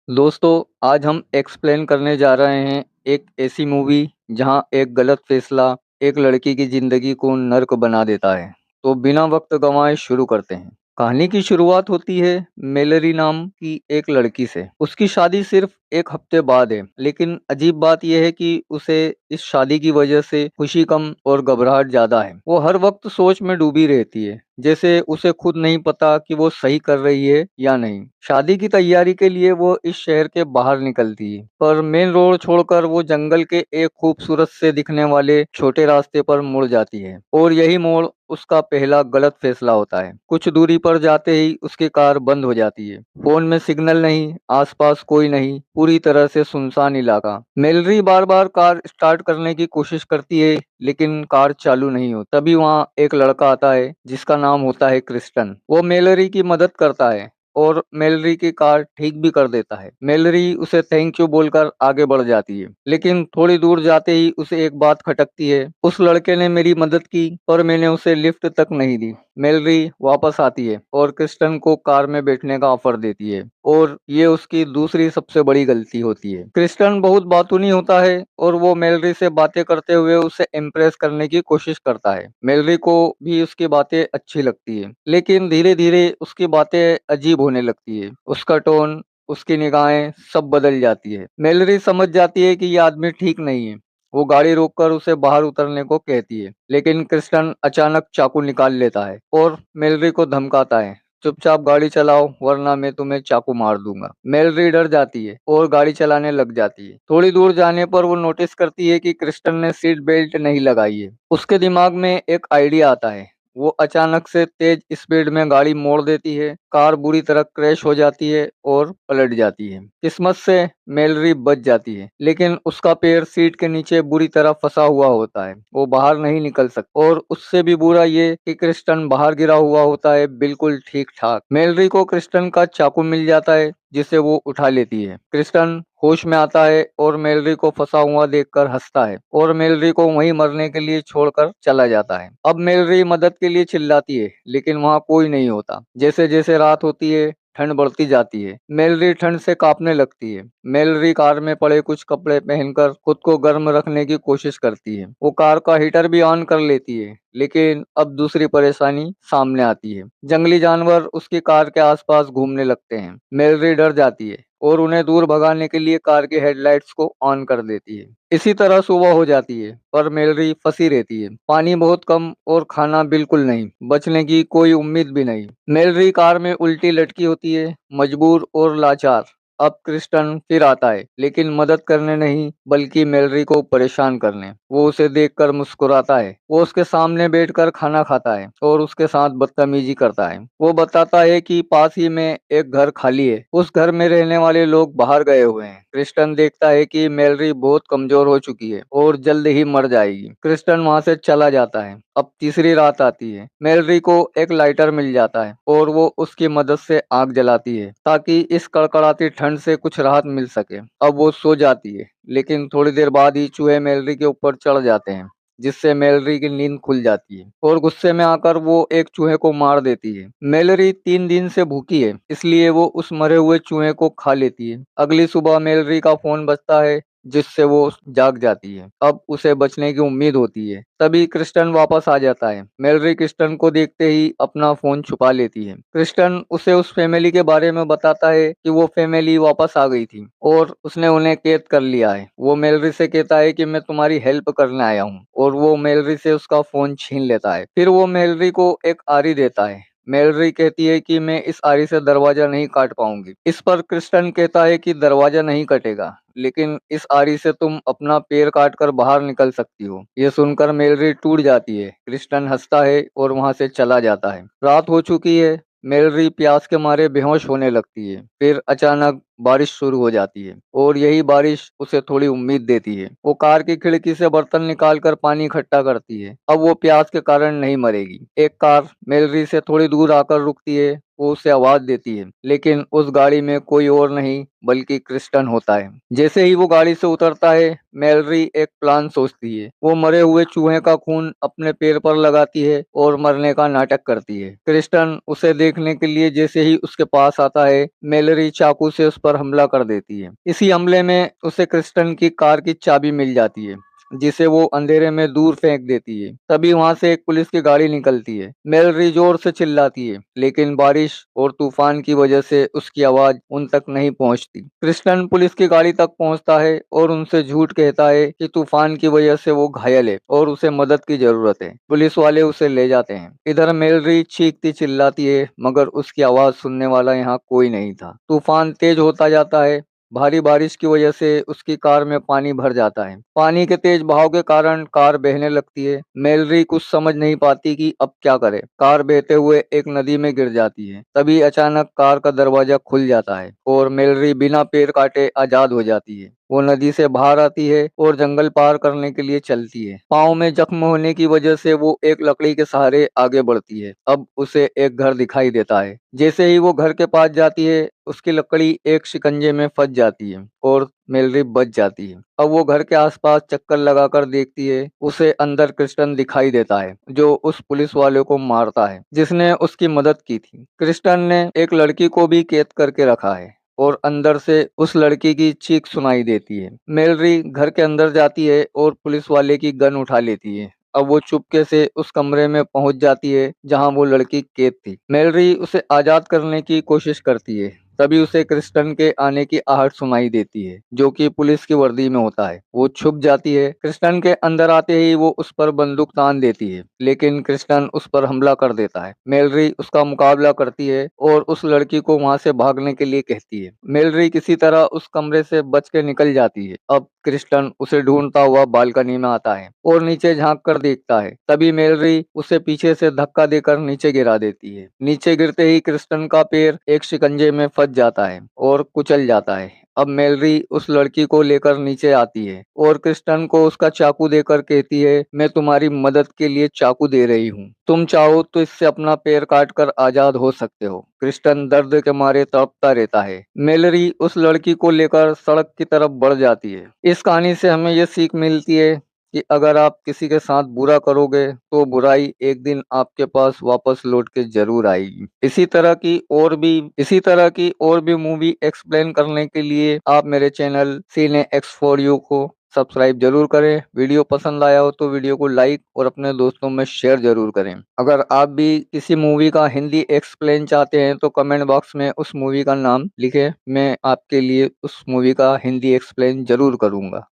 दोस्तों, आज हम एक्सप्लेन करने जा रहे हैं एक ऐसी मूवी जहां एक गलत फैसला एक लड़की की जिंदगी को नर्क बना देता है। तो बिना वक्त गंवाए शुरू करते हैं। कहानी की शुरुआत होती है मेलरी नाम की एक लड़की से। उसकी शादी सिर्फ एक हफ्ते बाद है, लेकिन अजीब बात यह है कि उसे इस शादी की वजह से खुशी कम और घबराहट ज्यादा है। वो हर वक्त सोच में डूबी रहती है, जैसे उसे खुद नहीं पता कि वो सही कर रही है या नहीं। शादी की तैयारी के लिए वो इस शहर के बाहर निकलती है, पर मेन रोड छोड़कर वो जंगल के एक खूबसूरत से दिखने वाले छोटे रास्ते पर मुड़ जाती है। और यही मोड़ उसका पहला गलत फैसला होता है। कुछ दूरी पर जाते ही उसकी कार बंद हो जाती है। फोन में सिग्नल नहीं, आसपास कोई नहीं, पूरी तरह से सुनसान इलाका। मेलरी बार बार कार स्टार्ट करने की कोशिश करती है, लेकिन कार चालू नहीं होती। तभी वहाँ एक लड़का आता है जिसका नाम होता है क्रिस्टन। वो मेलरी की मदद करता है और मेलरी की कार ठीक भी कर देता है। मेलरी उसे थैंक यू बोलकर आगे बढ़ जाती है, लेकिन थोड़ी दूर जाते ही उसे एक बात खटकती है। उस लड़के ने मेरी मदद की, पर मैंने उसे लिफ्ट तक नहीं दी। मेलरी वापस आती है और क्रिस्टन को कार में बैठने का ऑफर देती है, और ये उसकी दूसरी सबसे बड़ी गलती होती है। क्रिस्टन बहुत बातूनी होता है और वो मेलरी से बातें करते हुए उसे इम्प्रेस करने की कोशिश करता है। मेलरी को भी उसकी बातें अच्छी लगती है, लेकिन धीरे धीरे उसकी बातें अजीब होने लगती है। उसका टोन, उसकी निगाहें सब बदल जाती है। मेलरी समझ जाती है कि ये आदमी ठीक नहीं है। वो गाड़ी रोककर उसे बाहर उतरने को कहती है, लेकिन क्रिस्टन अचानक चाकू निकाल लेता है और मेलरी को धमकाता है, चुपचाप गाड़ी चलाओ वरना मैं तुम्हें चाकू मार दूंगा। मेलरी डर जाती है और गाड़ी चलाने लग जाती है। थोड़ी दूर जाने पर वो नोटिस करती है कि क्रिस्टन ने सीट बेल्ट नहीं लगाई है। उसके दिमाग में एक आइडिया आता है। वो अचानक से तेज स्पीड में गाड़ी मोड़ देती है। कार बुरी तरह क्रैश हो जाती है और पलट जाती है। किस्मत से मेलरी बच जाती है, लेकिन उसका पैर सीट के नीचे बुरी तरह फंसा हुआ होता है। वो बाहर नहीं निकल सकता, और उससे भी बुरा ये कि क्रिस्टन बाहर गिरा हुआ होता है, बिल्कुल ठीक ठाक। मेलरी को क्रिस्टन का चाकू मिल जाता है, जिसे वो उठा लेती है। क्रिस्टन होश में आता है और मेलरी को फंसा हुआ देखकर हंसता है और मेलरी को वहीं मरने के लिए छोड़कर चला जाता है। अब मेलरी मदद के लिए चिल्लाती है, लेकिन वहां कोई नहीं होता। जैसे जैसे रात होती है, ठंड बढ़ती जाती है। मेलरी ठंड से कांपने लगती है। मेलरी कार में पड़े कुछ कपड़े पहनकर खुद को गर्म रखने की कोशिश करती है। वो कार का हीटर भी ऑन कर लेती है, लेकिन अब दूसरी परेशानी सामने आती है। जंगली जानवर उसकी कार के आसपास घूमने लगते हैं। मेलरी डर जाती है और उन्हें दूर भगाने के लिए कार की हेडलाइट्स को ऑन कर देती है। इसी तरह सुबह हो जाती है, पर मेलरी फंसी रहती है। पानी बहुत कम और खाना बिल्कुल नहीं, बचने की कोई उम्मीद भी नहीं। मेलरी कार में उल्टी लटकी होती है, मजबूर और लाचार। अब क्रिस्टन फिर आता है, लेकिन मदद करने नहीं, बल्कि मेलरी को परेशान करने। वो उसे देखकर मुस्कुराता है। वो उसके सामने बैठकर खाना खाता है और उसके साथ बदतमीजी करता है। वो बताता है कि पास ही में एक घर खाली है, उस घर में रहने वाले लोग बाहर गए हुए हैं। क्रिस्टन देखता है कि मेलरी बहुत कमजोर हो चुकी है और जल्द ही मर जाएगी। क्रिस्टन वहां से चला जाता है। अब तीसरी रात आती है। मेलरी को एक लाइटर मिल जाता है और वो उसकी मदद से आग जलाती है, ताकि इस कड़कड़ाती ठंड से कुछ राहत मिल सके। अब वो सो जाती है, लेकिन थोड़ी देर बाद ही चूहे मेलरी के ऊपर चढ़ जाते हैं, जिससे मेलरी की नींद खुल जाती है और गुस्से में आकर वो एक चूहे को मार देती है। मेलरी 3 दिन से भूखी है, इसलिए वो उस मरे हुए चूहे को खा लेती है। अगली सुबह मेलरी का फोन बजता है, जिससे वो जाग जाती है। अब उसे बचने की उम्मीद होती है। तभी क्रिस्टन वापस आ जाता है। मेलरी क्रिस्टन को देखते ही अपना फोन छुपा लेती है। क्रिस्टन उसे उस फैमिली के बारे में बताता है कि वो फैमिली वापस आ गई थी और उसने उन्हें कैद कर लिया है। वो मेलरी से कहता है कि मैं तुम्हारी हेल्प करने आया हूँ, और वो मेलरी से उसका फोन छीन लेता है। फिर वो मेलरी को एक आरी देता है। मेलरी कहती है कि मैं इस आरी से दरवाजा नहीं काट पाऊंगी। इस पर क्रिस्टन कहता है कि दरवाजा नहीं कटेगा, लेकिन इस आरी से तुम अपना पैर काट कर बाहर निकल सकती हो। ये सुनकर मेलरी टूट जाती है। क्रिस्टन हंसता है और वहां से चला जाता है। रात हो चुकी है। मेलरी प्यास के मारे बेहोश होने लगती है। फिर अचानक बारिश शुरू हो जाती है, और यही बारिश उसे थोड़ी उम्मीद देती है। वो कार की खिड़की से बर्तन निकालकर पानी इकट्ठा करती है। अब वो प्यास के कारण नहीं मरेगी। एक कार मेलरी से थोड़ी दूर आकर रुकती है वो उसे आवाज देती है, लेकिन उस गाड़ी में कोई और नहीं बल्कि क्रिस्टन होता है। जैसे ही वो गाड़ी से उतरता है, मैलरी एक प्लान सोचती है। वो मरे हुए चूहे का खून अपने पैर पर लगाती है और मरने का नाटक करती है। क्रिस्टन उसे देखने के लिए जैसे ही उसके पास आता है, मैलरी चाकू से उस पर हमला कर देती है। इसी हमले में उसे क्रिस्टन की कार की चाबी मिल जाती है, जिसे वो अंधेरे में दूर फेंक देती है। तभी वहां से एक पुलिस की गाड़ी निकलती है। मैलरी जोर से चिल्लाती है, लेकिन बारिश और तूफान की वजह से उसकी आवाज उन तक नहीं पहुंचती। क्रिस्टन पुलिस की गाड़ी तक पहुंचता है और उनसे झूठ कहता है कि तूफान की वजह से वो घायल है और उसे मदद की जरूरत है। पुलिस वाले उसे ले जाते हैं। इधर मैलरी चीखती चिल्लाती है, मगर उसकी आवाज सुनने वाला यहाँ कोई नहीं था। तूफान तेज होता जाता है। भारी बारिश की वजह से उसकी कार में पानी भर जाता है। पानी के तेज बहाव के कारण कार बहने लगती है। मैलरी कुछ समझ नहीं पाती कि अब क्या करे। कार बहते हुए एक नदी में गिर जाती है। तभी अचानक कार का दरवाजा खुल जाता है और मैलरी बिना पैर काटे आजाद हो जाती है। वो नदी से बाहर आती है और जंगल पार करने के लिए चलती है। पाँव में जख्म होने की वजह से वो एक लकड़ी के सहारे आगे बढ़ती है। अब उसे एक घर दिखाई देता है। जैसे ही वो घर के पास जाती है, उसकी लकड़ी एक शिकंजे में फंस जाती है और मैलरी बच जाती है। अब वो घर के आसपास चक्कर लगाकर देखती है। उसे अंदर क्रिस्टन दिखाई देता है, जो उस पुलिस वाले को मारता है जिसने उसकी मदद की थी। क्रिस्टन ने एक लड़की को भी कैद करके रखा है और अंदर से उस लड़की की चीख सुनाई देती है। मैलरी घर के अंदर जाती है और पुलिस वाले की गन उठा लेती है। अब वो चुपके से उस कमरे में पहुंच जाती है जहां वो लड़की कैद थी। मैलरी उसे आजाद करने की कोशिश करती है। तभी उसे क्रिस्टन के आने की आहट सुनाई देती है, जो कि पुलिस की वर्दी में होता है। वो छुप जाती है। क्रिस्टन के अंदर आते ही वो उस पर बंदूक तान देती है, लेकिन क्रिस्टन उस पर हमला कर देता है। मैलरी उसका मुकाबला करती है और उस लड़की को वहां से भागने के लिए कहती है। मैलरी किसी तरह उस कमरे से बच के निकल जाती है। अब क्रिस्टन उसे ढूंढता हुआ बालकनी में आता है और नीचे झांक कर देखता है। तभी मैलरी उसे पीछे से धक्का देकर नीचे गिरा देती है। नीचे गिरते ही क्रिस्टन का पैर एक शिकंजे में फंस जाता है और कुचल जाता है। अब मैलरी उस लड़की को लेकर नीचे आती है और क्रिस्टन को उसका चाकू देकर कहती है, मैं तुम्हारी मदद के लिए चाकू दे रही हूँ। तुम चाहो तो इससे अपना पैर काट कर आजाद हो सकते हो। क्रिस्टन दर्द के मारे तड़पता रहता है। मैलरी उस लड़की को लेकर सड़क की तरफ बढ़ जाती है। इस कहानी से हमें ये सीख मिलती है कि अगर आप किसी के साथ बुरा करोगे तो बुराई एक दिन आपके पास वापस लौट के जरूर आएगी। इसी तरह की और भी मूवी एक्सप्लेन करने के लिए आप मेरे चैनल सीने एक्स फॉर यू को सब्सक्राइब जरूर करें। वीडियो पसंद आया हो तो वीडियो को लाइक और अपने दोस्तों में शेयर जरूर करें। अगर आप भी किसी मूवी का हिंदी एक्सप्लेन चाहते हैं तो कमेंट बॉक्स में उस मूवी का नाम लिखें। मैं आपके लिए उस मूवी का हिंदी एक्सप्लेन जरूर करूंगा।